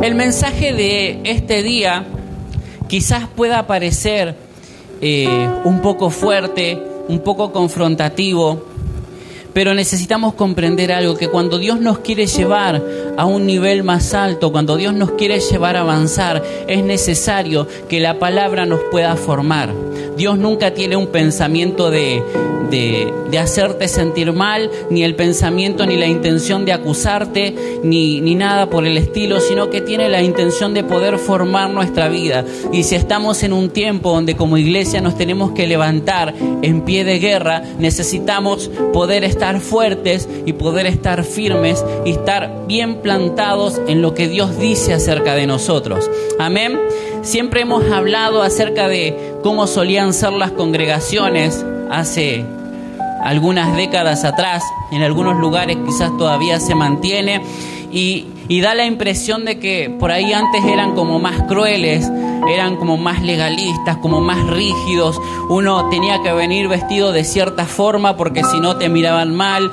El mensaje de este día quizás pueda parecer un poco fuerte, un poco confrontativo, pero necesitamos comprender algo, que cuando Dios nos quiere llevar a un nivel más alto, cuando Dios nos quiere llevar a avanzar, es necesario que la palabra nos pueda formar. Dios nunca tiene un pensamiento de hacerte sentir mal, ni el pensamiento ni la intención de acusarte, ni nada por el estilo, sino que tiene la intención de poder formar nuestra vida. Y si estamos en un tiempo donde como iglesia nos tenemos que levantar en pie de guerra, necesitamos poder estar fuertes y poder estar firmes y estar bien plantados en lo que Dios dice acerca de nosotros. Amén. Siempre hemos hablado acerca de cómo solían ser las congregaciones hace algunas décadas atrás. En algunos lugares quizás todavía se mantiene y da la impresión de que por ahí antes eran como más crueles, eran como más legalistas, como más rígidos. Uno tenía que venir vestido de cierta forma porque si no te miraban mal.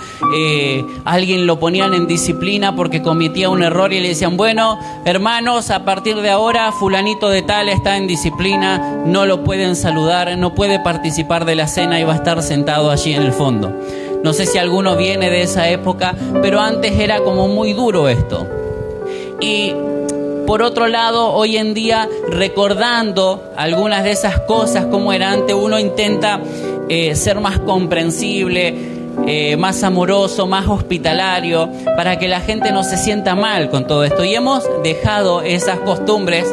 Alguien lo ponían en disciplina porque cometía un error y le decían: bueno, hermanos, a partir de ahora fulanito de tal está en disciplina, no lo pueden saludar, no puede participar de la cena y va a estar sentado allí en el fondo. No sé si alguno viene de esa época, pero antes era como muy duro esto. Y por otro lado, hoy en día, recordando algunas de esas cosas como era antes, uno intenta ser más comprensible, más amoroso, más hospitalario, para que la gente no se sienta mal con todo esto. Y hemos dejado esas costumbres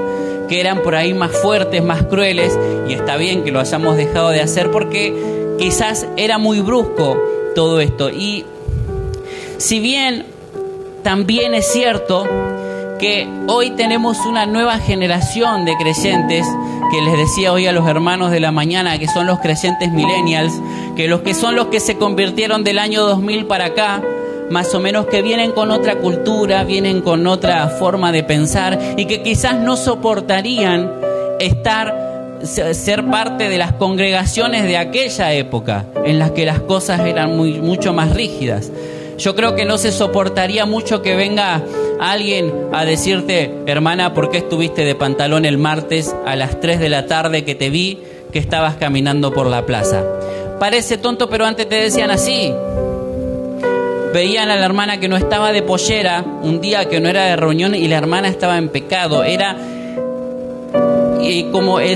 que eran por ahí más fuertes, más crueles, y está bien que lo hayamos dejado de hacer porque quizás era muy brusco todo esto. Y si bien también es cierto que hoy tenemos una nueva generación de creyentes, que les decía hoy a los hermanos de la mañana, que son los creyentes millennials, que son los que se convirtieron del año 2000 para acá, más o menos, que vienen con otra cultura, vienen con otra forma de pensar y que quizás no soportarían ser parte de las congregaciones de aquella época en las que las cosas eran mucho más rígidas. Yo creo que no se soportaría mucho que venga alguien a decirte: hermana, ¿por qué estuviste de pantalón el martes a las 3 de la tarde que te vi que estabas caminando por la plaza? Parece tonto, pero antes te decían así. Veían a la hermana que no estaba de pollera un día que no era de reunión y la hermana estaba en pecado.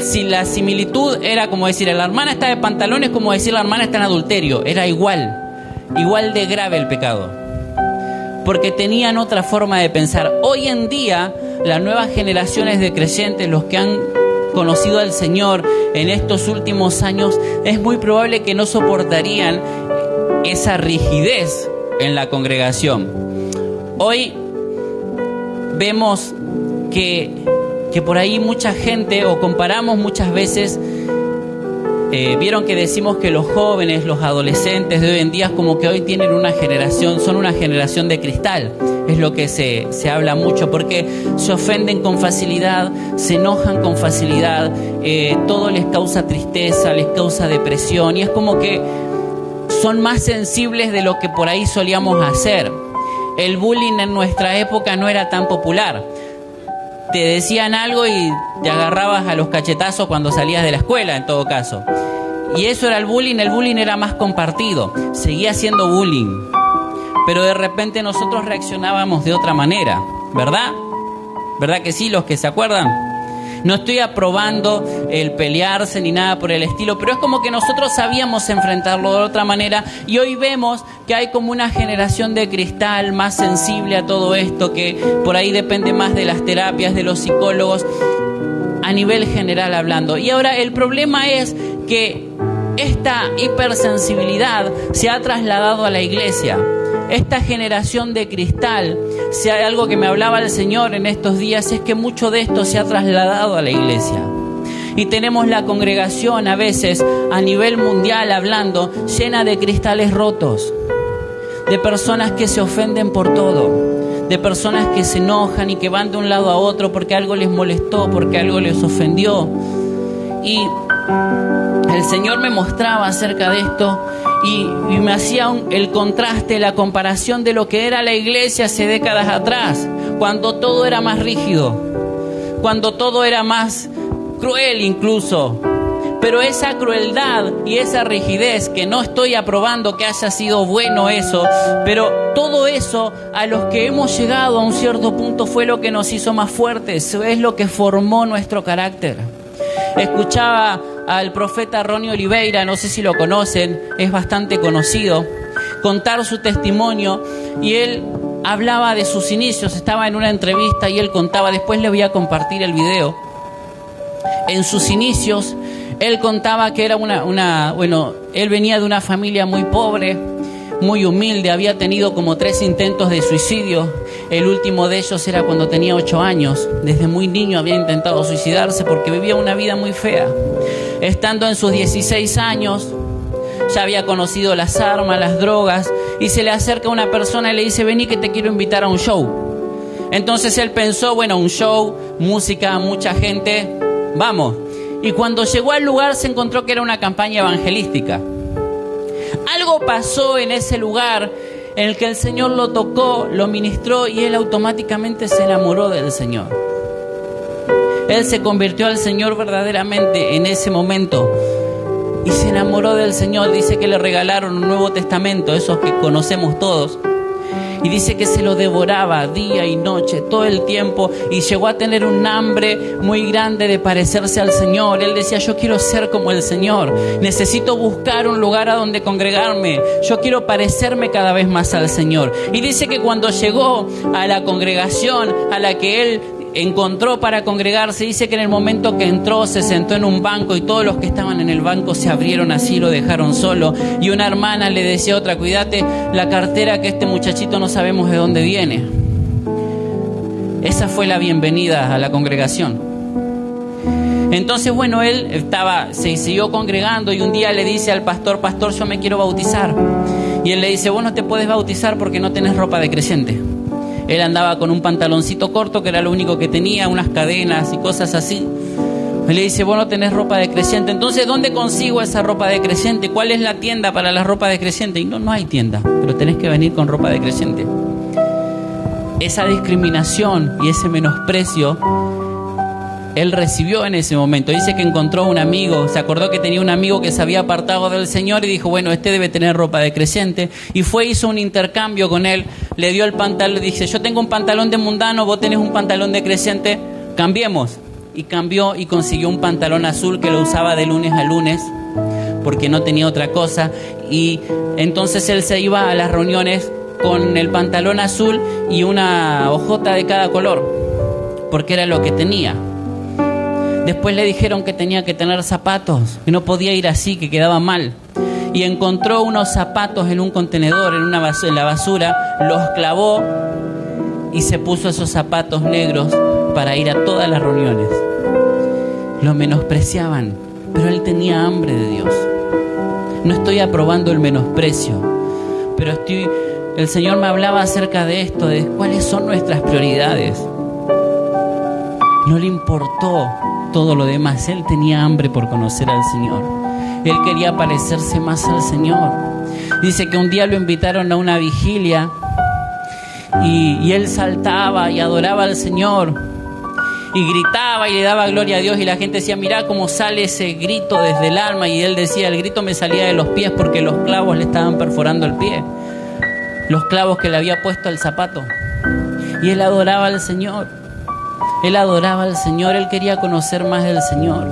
Si la similitud era como decir la hermana está de pantalón, es como decir la hermana está en adulterio. Era igual de grave el pecado, porque tenían otra forma de pensar. Hoy en día, las nuevas generaciones de creyentes, los que han conocido al Señor en estos últimos años, es muy probable que no soportarían esa rigidez en la congregación. Hoy vemos que por ahí mucha gente, o comparamos muchas veces, vieron que decimos que los jóvenes, los adolescentes de hoy en día, como que hoy tienen son una generación de cristal. Es lo que se habla mucho, porque se ofenden con facilidad, se enojan con facilidad, todo les causa tristeza, les causa depresión, y es como que son más sensibles de lo que por ahí solíamos hacer. El bullying en nuestra época no era tan popular. Te decían algo y te agarrabas a los cachetazos cuando salías de la escuela, en todo caso. Y eso era el bullying era más compartido. Seguía siendo bullying, pero de repente nosotros reaccionábamos de otra manera, ¿verdad? ¿Verdad que sí, los que se acuerdan? No estoy aprobando el pelearse ni nada por el estilo, pero es como que nosotros sabíamos enfrentarlo de otra manera, y hoy vemos que hay como una generación de cristal más sensible a todo esto, que por ahí depende más de las terapias, de los psicólogos, a nivel general hablando. Y ahora el problema es que esta hipersensibilidad se ha trasladado a la iglesia. Esta generación de cristal, si hay algo que me hablaba el Señor en estos días, es que mucho de esto se ha trasladado a la iglesia. Y tenemos la congregación a veces, a nivel mundial hablando, llena de cristales rotos, de personas que se ofenden por todo, de personas que se enojan y que van de un lado a otro porque algo les molestó, porque algo les ofendió. Y el Señor me mostraba acerca de esto y me hacía el contraste, la comparación de lo que era la iglesia hace décadas atrás, cuando todo era más rígido, cuando todo era más cruel incluso. Pero esa crueldad y esa rigidez, que no estoy aprobando que haya sido bueno eso, pero todo eso a los que hemos llegado a un cierto punto fue lo que nos hizo más fuertes, es lo que formó nuestro carácter. Escuchaba al profeta Ronnie Oliveira, no sé si lo conocen, es bastante conocido, contar su testimonio, y él hablaba de sus inicios. Estaba en una entrevista y él contaba, después le voy a compartir el video. En sus inicios, él contaba que era él venía de una familia muy pobre, muy humilde, había tenido como 3 intentos de suicidio. El último de ellos era cuando tenía 8 años. Desde muy niño había intentado suicidarse porque vivía una vida muy fea. Estando en sus 16 años, ya había conocido las armas, las drogas, y se le acerca una persona y le dice: vení que te quiero invitar a un show. Entonces él pensó, un show, música, mucha gente, vamos. Y cuando llegó al lugar se encontró que era una campaña evangelística. Algo pasó en ese lugar en el que el Señor lo tocó, lo ministró, y él automáticamente se enamoró del Señor. Él se convirtió al Señor verdaderamente en ese momento y se enamoró del Señor. Dice que le regalaron un Nuevo Testamento, esos que conocemos todos, y dice que se lo devoraba día y noche, todo el tiempo, y llegó a tener un hambre muy grande de parecerse al Señor. Él decía: yo quiero ser como el Señor, necesito buscar un lugar a donde congregarme, yo quiero parecerme cada vez más al Señor. Y dice que cuando llegó a la congregación a la que él encontró para congregarse, dice que en el momento que entró se sentó en un banco y todos los que estaban en el banco se abrieron así, lo dejaron solo, y una hermana le decía a otra: cuídate la cartera, que este muchachito no sabemos de dónde viene. Esa fue la bienvenida a la congregación. Entonces él se siguió congregando, y un día le dice al pastor: pastor, yo me quiero bautizar. Y él le dice: vos no te puedes bautizar porque no tenés ropa de creyente. Él andaba con un pantaloncito corto, que era lo único que tenía, unas cadenas y cosas así. Él le dice: vos no tenés ropa de creyente. Entonces, ¿dónde consigo esa ropa de creyente? ¿Cuál es la tienda para la ropa de creyente? Y no hay tienda, pero tenés que venir con ropa de creyente. Esa discriminación y ese menosprecio él recibió en ese momento. Dice que encontró un amigo, se acordó que tenía un amigo que se había apartado del Señor y dijo: este debe tener ropa de creyente. Y hizo un intercambio con él, le dio el pantalón, dice: yo tengo un pantalón de mundano, vos tenés un pantalón de creyente, cambiemos. Y cambió y consiguió un pantalón azul que lo usaba de lunes a lunes porque no tenía otra cosa. Y entonces él se iba a las reuniones con el pantalón azul y una hojota de cada color, porque era lo que tenía. Después le dijeron que tenía que tener zapatos, que no podía ir así, que quedaba mal. Y encontró unos zapatos en un contenedor, en la basura, los clavó y se puso esos zapatos negros para ir a todas las reuniones. Lo menospreciaban, pero él tenía hambre de Dios. No estoy aprobando el menosprecio, pero el Señor me hablaba acerca de esto, de cuáles son nuestras prioridades. No le importó todo lo demás, él tenía hambre por conocer al Señor. Él quería parecerse más al Señor. Dice que un día lo invitaron a una vigilia y él saltaba y adoraba al Señor y gritaba y le daba gloria a Dios, y la gente decía: mirá cómo sale ese grito desde el alma. Y él decía: el grito me salía de los pies porque los clavos le estaban perforando el pie, los clavos que le había puesto al zapato. Y él adoraba al Señor. Él adoraba al Señor, él quería conocer más del Señor.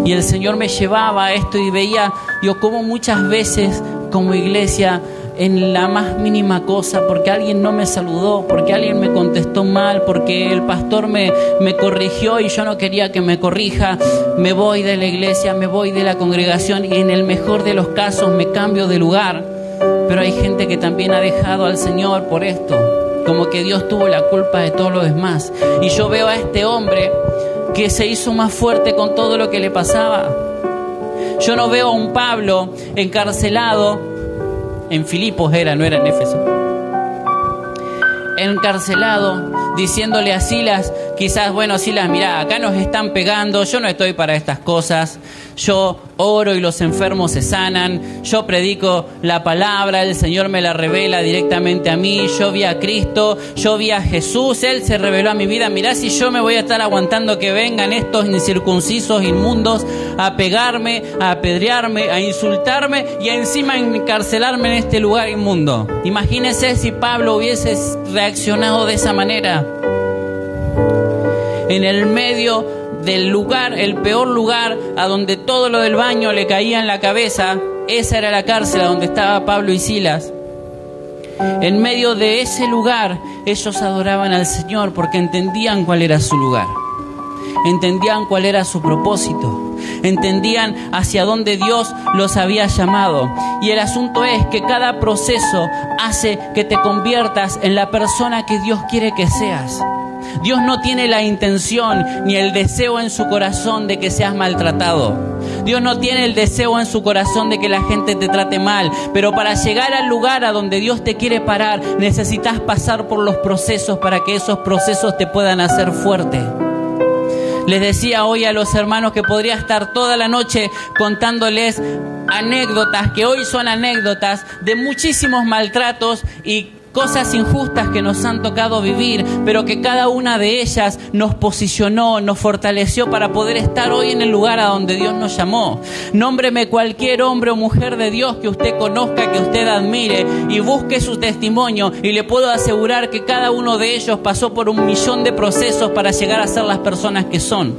Y el Señor me llevaba a esto y veía cómo muchas veces como iglesia, en la más mínima cosa, porque alguien no me saludó, porque alguien me contestó mal, porque el pastor me corrigió y yo no quería que me corrija, me voy de la iglesia, me voy de la congregación, y en el mejor de los casos me cambio de lugar. Pero hay gente que también ha dejado al Señor por esto, como que Dios tuvo la culpa de todo lo demás. Y yo veo a este hombre que se hizo más fuerte con todo lo que le pasaba. Yo no veo a un Pablo encarcelado, en Filipos era, no era en Éfeso, encarcelado, diciéndole a Silas Quizás, bueno, Silas, mirá, acá nos están pegando, yo no estoy para estas cosas. Yo oro y los enfermos se sanan. Yo predico la palabra, el Señor me la revela directamente a mí. Yo vi a Cristo, yo vi a Jesús, Él se reveló a mi vida. Mirá si yo me voy a estar aguantando que vengan estos incircuncisos inmundos a pegarme, a apedrearme, a insultarme y encima a encarcelarme en este lugar inmundo. Imagínense si Pablo hubiese reaccionado de esa manera. En el medio del lugar, el peor lugar, a donde todo lo del baño le caía en la cabeza, esa era la cárcel a donde estaba Pablo y Silas. En medio de ese lugar, ellos adoraban al Señor porque entendían cuál era su lugar. Entendían cuál era su propósito. Entendían hacia dónde Dios los había llamado. Y el asunto es que cada proceso hace que te conviertas en la persona que Dios quiere que seas. Dios no tiene la intención ni el deseo en su corazón de que seas maltratado. Dios no tiene el deseo en su corazón de que la gente te trate mal. Pero para llegar al lugar a donde Dios te quiere parar, necesitas pasar por los procesos para que esos procesos te puedan hacer fuerte. Les decía hoy a los hermanos que podría estar toda la noche contándoles anécdotas, que hoy son anécdotas de muchísimos maltratos y cosas injustas que nos han tocado vivir, pero que cada una de ellas nos posicionó, nos fortaleció para poder estar hoy en el lugar a donde Dios nos llamó. Nómbreme cualquier hombre o mujer de Dios que usted conozca, que usted admire y busque su testimonio, y le puedo asegurar que cada uno de ellos pasó por 1.000.000 de procesos para llegar a ser las personas que son.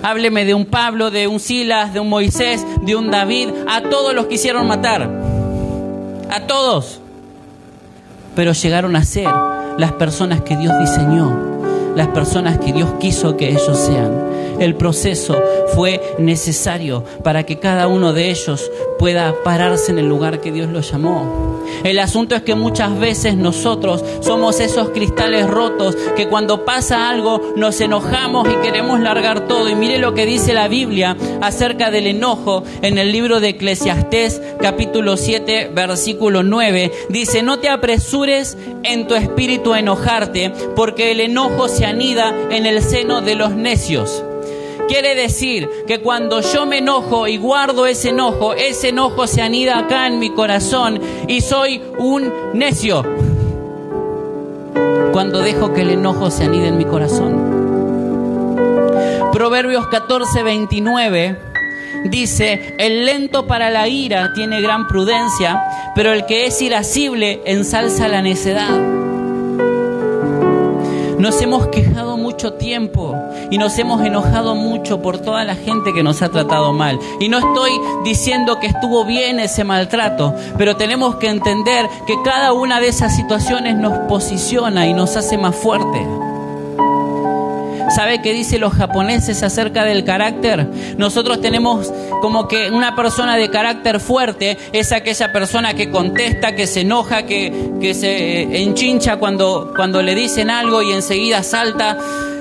Hábleme de un Pablo, de un Silas, de un Moisés, de un David. A todos los quisieron matar, a todos. Pero llegaron a ser las personas que Dios diseñó, las personas que Dios quiso que ellos sean. El proceso fue necesario para que cada uno de ellos pueda pararse en el lugar que Dios los llamó. El asunto es que muchas veces nosotros somos esos cristales rotos que cuando pasa algo nos enojamos y queremos largar todo. Y mire lo que dice la Biblia acerca del enojo en el libro de Eclesiastés, capítulo 7, versículo 9. Dice: no te apresures en tu espíritu a enojarte, porque el enojo se anida en el seno de los necios. Quiere decir que cuando yo me enojo y guardo ese enojo se anida acá en mi corazón y soy un necio. Cuando dejo que el enojo se anide en mi corazón. Proverbios 14:29 dice: el lento para la ira tiene gran prudencia, pero el que es irascible ensalza la necedad. Nos hemos quejado mucho tiempo y nos hemos enojado mucho por toda la gente que nos ha tratado mal. Y no estoy diciendo que estuvo bien ese maltrato, pero tenemos que entender que cada una de esas situaciones nos posiciona y nos hace más fuerte. ¿Sabe qué dicen los japoneses acerca del carácter? Nosotros tenemos como que una persona de carácter fuerte es aquella persona que contesta, que se enoja, que se enchincha cuando le dicen algo y enseguida salta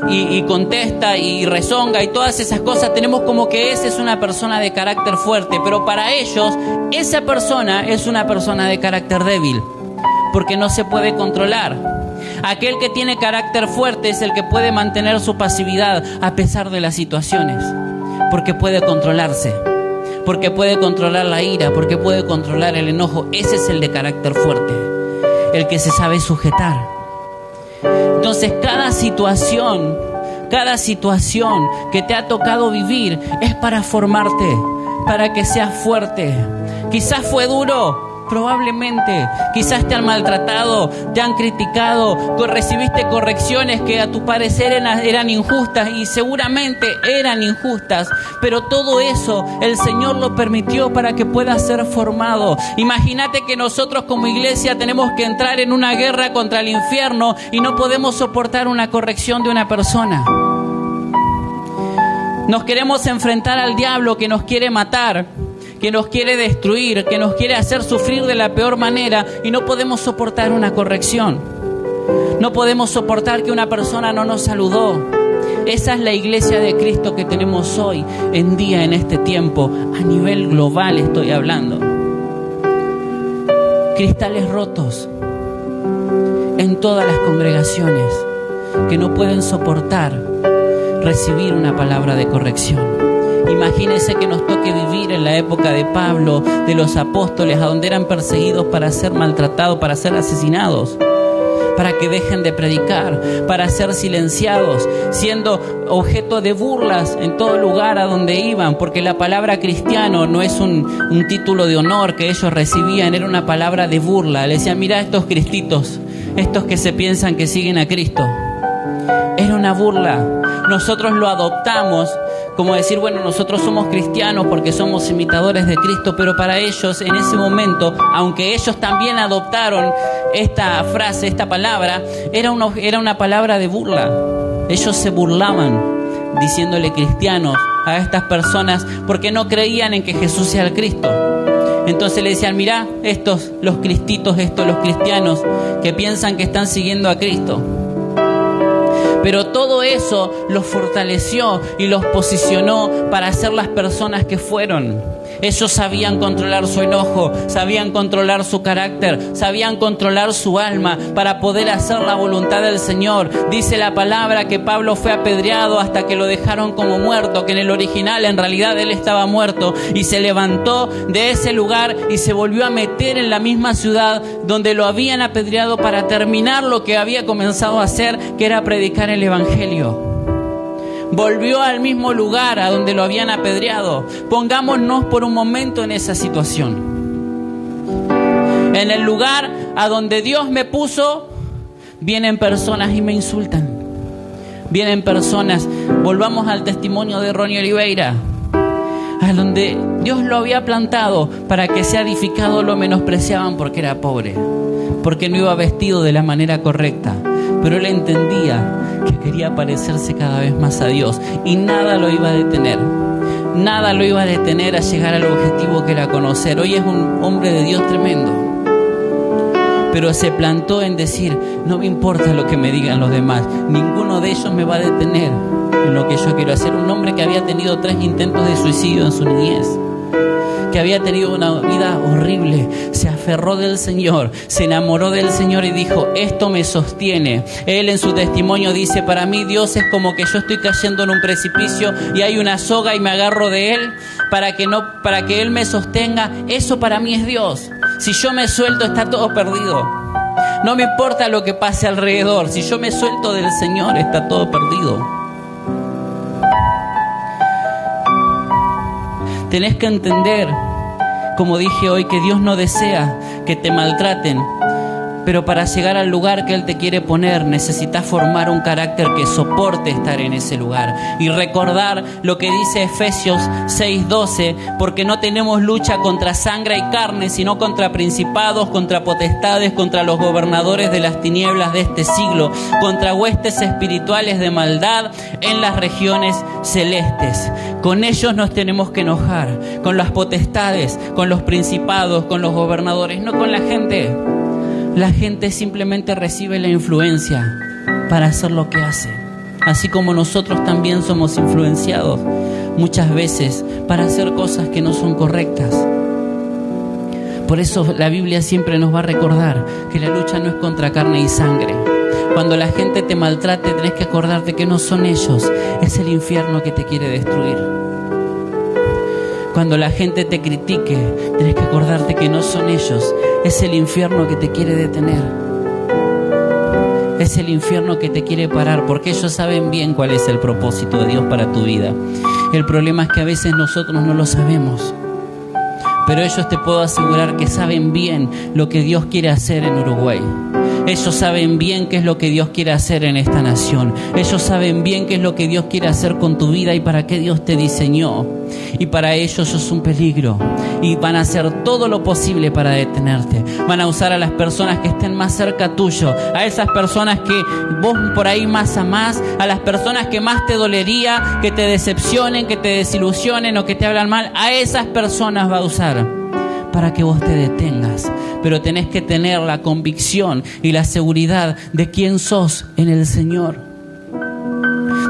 y contesta y rezonga y todas esas cosas. Tenemos como que esa es una persona de carácter fuerte, pero para ellos esa persona es una persona de carácter débil, porque no se puede controlar. Aquel que tiene carácter fuerte es el que puede mantener su pasividad a pesar de las situaciones, porque puede controlarse, porque puede controlar la ira, porque puede controlar el enojo. Ese es el de carácter fuerte, el que se sabe sujetar. Entonces cada situación que te ha tocado vivir es para formarte, para que seas fuerte. Quizás fue duro. Probablemente, quizás te han maltratado, te han criticado, recibiste correcciones que a tu parecer eran injustas, y seguramente eran injustas, pero todo eso el Señor lo permitió para que puedas ser formado. Imagínate que nosotros como iglesia tenemos que entrar en una guerra contra el infierno y no podemos soportar una corrección de una persona. Nos queremos enfrentar al diablo que nos quiere matar, que nos quiere destruir, que nos quiere hacer sufrir de la peor manera, y no podemos soportar una corrección. No podemos soportar que una persona no nos saludó. Esa es la iglesia de Cristo que tenemos hoy en día, en este tiempo. A nivel global estoy hablando. Cristales rotos en todas las congregaciones. que no pueden soportar recibir una palabra de corrección. Imagínense que nos toque vivir en la época de Pablo, de los apóstoles, a donde eran perseguidos para ser maltratados, para ser asesinados, para que dejen de predicar, para ser silenciados, siendo objeto de burlas en todo lugar a donde iban, porque la palabra cristiano no es un título de honor que ellos recibían, era una palabra de burla. Le decían, mira estos cristitos, estos que se piensan que siguen a Cristo. Era una burla. Nosotros lo adoptamos como decir, bueno, nosotros somos cristianos porque somos imitadores de Cristo, pero para ellos en ese momento, aunque ellos también adoptaron esta frase, esta palabra, era una palabra de burla. Ellos se burlaban diciéndole cristianos a estas personas porque no creían en que Jesús sea el Cristo. Entonces le decían, mirá, los cristitos, los cristianos que piensan que están siguiendo a Cristo. Pero todo eso los fortaleció y los posicionó para ser las personas que fueron. Ellos sabían controlar su enojo, sabían controlar su carácter, sabían controlar su alma para poder hacer la voluntad del Señor. Dice la palabra que Pablo fue apedreado hasta que lo dejaron como muerto, que en el original en realidad él estaba muerto, y se levantó de ese lugar y se volvió a meter en la misma ciudad donde lo habían apedreado para terminar lo que había comenzado a hacer, que era predicar el Evangelio. Volvió al mismo lugar a donde lo habían apedreado. Pongámonos por un momento en esa situación. En el lugar a donde Dios me puso, vienen personas y me insultan. Vienen personas, volvamos al testimonio de Ronnie Oliveira, a donde Dios lo había plantado para que sea edificado, lo menospreciaban porque era pobre, porque no iba vestido de la manera correcta. Pero él entendía que quería parecerse cada vez más a Dios y nada lo iba a detener. Nada lo iba a detener a llegar al objetivo que era conocer. Hoy es un hombre de Dios tremendo. Pero se plantó en decir, no me importa lo que me digan los demás. Ninguno de ellos me va a detener en lo que yo quiero hacer. Un hombre que había tenido 3 intentos de suicidio en su niñez, que había tenido una vida horrible, se aferró del Señor, se enamoró del Señor y dijo, esto me sostiene. Él en su testimonio dice, para mí Dios es como que yo estoy cayendo en un precipicio y hay una soga y me agarro de Él para que Él me sostenga. Eso para mí es Dios. Si yo me suelto está todo perdido. No me importa lo que pase alrededor. Si yo me suelto del Señor está todo perdido. Tenés que entender, como dije hoy, que Dios no desea que te maltraten, pero para llegar al lugar que Él te quiere poner, necesitas formar un carácter que soporte estar en ese lugar. Y recordar lo que dice Efesios 6:12, porque no tenemos lucha contra sangre y carne, sino contra principados, contra potestades, contra los gobernadores de las tinieblas de este siglo, contra huestes espirituales de maldad en las regiones celestes. Con ellos nos tenemos que enojar, con las potestades, con los principados, con los gobernadores, no con la gente. La gente simplemente recibe la influencia para hacer lo que hace. Así como nosotros también somos influenciados muchas veces para hacer cosas que no son correctas. Por eso la Biblia siempre nos va a recordar que la lucha no es contra carne y sangre. Cuando la gente te maltrate, tenés que acordarte que no son ellos, es el infierno que te quiere destruir. Cuando la gente te critique, tenés que acordarte que no son ellos, es el infierno que te quiere detener. Es el infierno que te quiere parar, porque ellos saben bien cuál es el propósito de Dios para tu vida. El problema es que a veces nosotros no lo sabemos. Pero ellos, te puedo asegurar que saben bien lo que Dios quiere hacer en Uruguay. Ellos saben bien qué es lo que Dios quiere hacer en esta nación. Ellos saben bien qué es lo que Dios quiere hacer con tu vida y para qué Dios te diseñó. Y para ellos sos un peligro. Y van a hacer todo lo posible para detenerte. Van a usar a las personas que estén más cerca tuyo. A esas personas que vos por ahí más amás. A las personas que más te dolería que te decepcionen, que te desilusionen o que te hablan mal. A esas personas va a usar para que vos te detengas. Pero tenés que tener la convicción y la seguridad de quién sos en el Señor.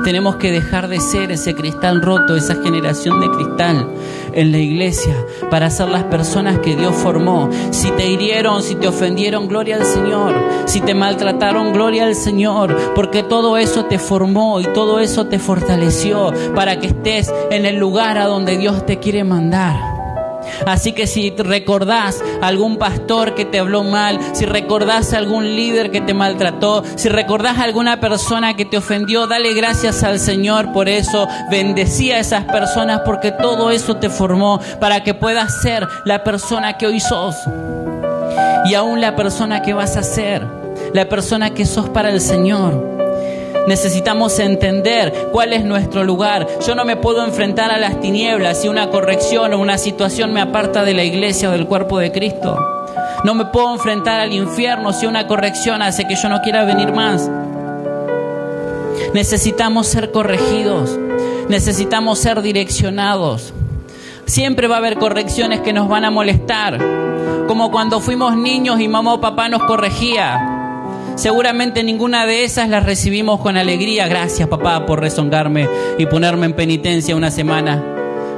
Tenemos que dejar de ser ese cristal roto, esa generación de cristal, en la iglesia para ser las personas que Dios formó. Si te hirieron, si te ofendieron, gloria al Señor. Si te maltrataron, gloria al Señor, porque todo eso te formó y todo eso te fortaleció para que estés en el lugar a donde Dios te quiere mandar. Así que si recordás a algún pastor que te habló mal, si recordás a algún líder que te maltrató, si recordás a alguna persona que te ofendió, dale gracias al Señor por eso. Bendecí a esas personas porque todo eso te formó para que puedas ser la persona que hoy sos. Y aún la persona que vas a ser, la persona que sos para el Señor. Necesitamos entender cuál es nuestro lugar. Yo no me puedo enfrentar a las tinieblas si una corrección o una situación me aparta de la iglesia o del cuerpo de Cristo. No me puedo enfrentar al infierno si una corrección hace que yo no quiera venir más. Necesitamos ser corregidos. Necesitamos ser direccionados. Siempre va a haber correcciones que nos van a molestar. Como cuando fuimos niños y mamá o papá nos corregía. Seguramente ninguna de esas las recibimos con alegría. Gracias, papá, por rezongarme y ponerme en penitencia una semana.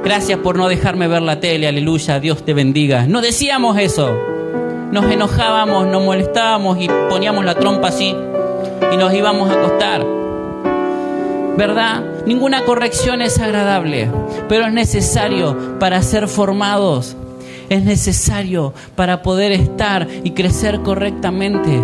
Gracias por no dejarme ver la tele. Aleluya, Dios te bendiga. No decíamos eso. Nos enojábamos, nos molestábamos y poníamos la trompa así y nos íbamos a acostar. ¿Verdad? Ninguna corrección es agradable, pero es necesario para ser formados. Es necesario para poder estar y crecer correctamente.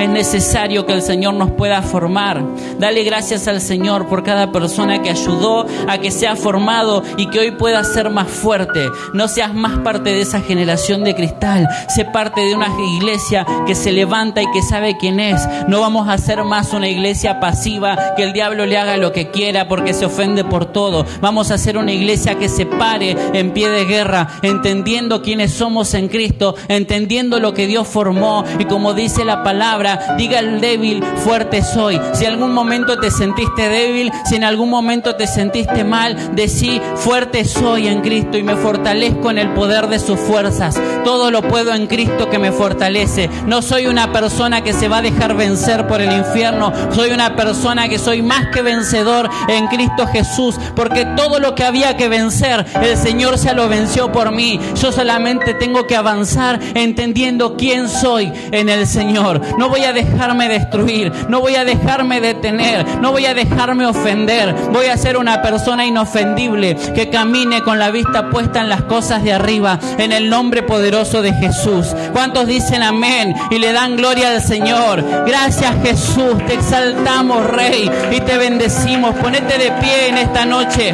Es necesario que el Señor nos pueda formar. Dale gracias al Señor por cada persona que ayudó a que sea formado y que hoy pueda ser más fuerte. No seas más parte de esa generación de cristal. Sé parte de una iglesia que se levanta y que sabe quién es. No vamos a ser más una iglesia pasiva, que el diablo le haga lo que quiera porque se ofende por todo. Vamos a ser una iglesia que se pare en pie de guerra, entendiendo quiénes somos en Cristo, entendiendo lo que Dios formó. Y como dice la palabra, diga el débil, fuerte soy. Si en algún momento te sentiste débil, si en algún momento te sentiste mal, decí, fuerte soy en Cristo y me fortalezco en el poder de sus fuerzas. Todo lo puedo en Cristo que me fortalece. No soy una persona que se va a dejar vencer por el infierno. Soy una persona que soy más que vencedor en Cristo Jesús, porque todo lo que había que vencer, el Señor ya lo venció por mí. Yo solamente tengo que avanzar entendiendo quién soy en el Señor. No voy a dejarme destruir, no voy a dejarme detener, no voy a dejarme ofender. Voy a ser una persona inofendible que camine con la vista puesta en las cosas de arriba, en el nombre poderoso de Jesús. ¿Cuántos dicen amén y le dan gloria al Señor? Gracias, Jesús, te exaltamos, Rey, y te bendecimos. Ponete de pie en esta noche.